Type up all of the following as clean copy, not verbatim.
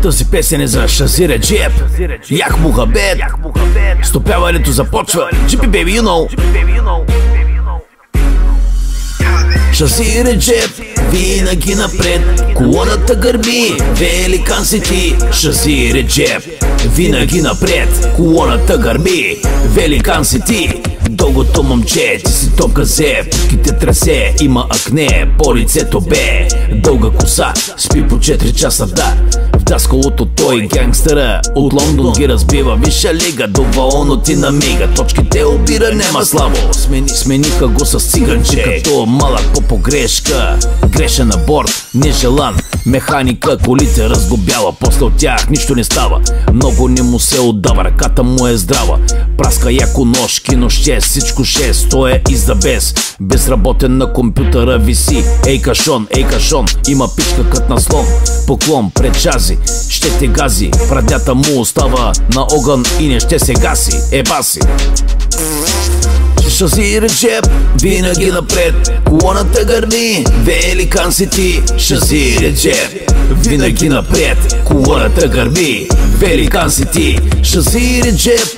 Тази песен е за Шази Реджеп, Ях Мухабет. Стопяването започва. Джипи baby you know. Шази Реджеп, винаги напред, колоната гърби, великан си ти. Шази Реджеп, винаги напред, колоната гърби, великан си ти. Дългото момче, ти си топ газе, пушките тресе, има акне по лицето бе. Дълга коса, спи по 4 часа да. В даскалото той гангстера от Лондон ги разбива. Висша лига, до валоно ти намига. Точките обира, нема слабо. Смениха го с циганче, като малък по погрешка. Грешен на борт, нежелан. Механика колите разгубява, после от тях нищо не става. Много не му се отдава, ръката му е здрава. Праска яко ножки, но всичко 6, той е из да без. Безработен на компютъра виси. Ей кашон, има пичка кът на слон. Поклон пред Шази, ще те гази. Прадята му остава на огън и не ще се гаси. Баси. Шази Реджеп, винаги напред, колоната гърби, великан си ти. Шази Реджеп, винаги напред, колоната гърби, великан си ти. Шази Реджеп,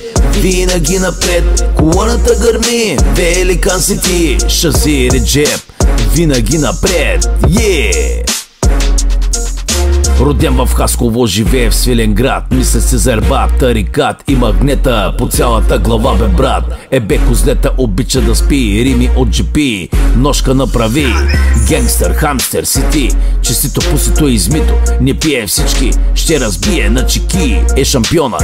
винаги напред, колоната гърби, великан си ти. Шази Реджеп, винаги напред, Роден в Хасково, живее в Свиленград. Мисля се за ербат, тарикат и магнета по цялата глава бе брат. Ебе козлета обича да спи, рими от джипи, ножка направи. Гангстър, хамстер си ти, честито пусито и измито. Не пие всички, ще разбие на чеки. Е шампиона,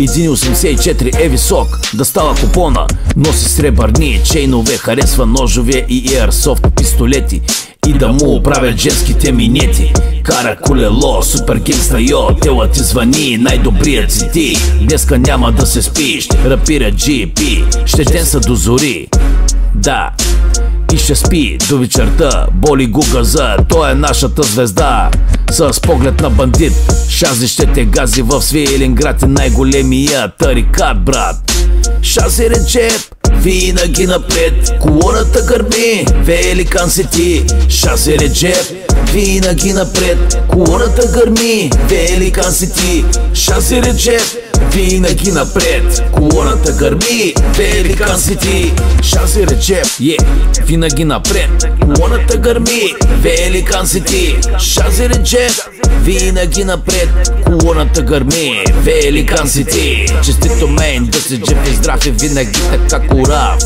1,84 е висок, да става купона. Носи сребърни чейнове, харесва ножове и аирсофт пистолети. И да му правят женските минети. Кара колело, супер гейнгста йо, тела ти звъни, най-добрият си ти. Днеска няма да се спиш, рапира GP, ще ден са до зори. Да, и ще спи до вечерта, боли го газа, той е нашата звезда. С поглед на бандит, Шази ще те гази в Свиленград е най-големия тарикат, брат. Шази Реджеп, винаги напред, колоната гърби, великан си ти. Шази Реджеп, винаги напред, колоната гърби, великан си ти. Шази Реджеп, винаги напред, колоната гърби, великан си ти. Шази Реджеп, винаги напред, колоната гърби, великан си ти. Шази Реджеп, винаги напред, колоната гърби, великан си ти. Честито мейн, да се джепи здрав и винаги така корав.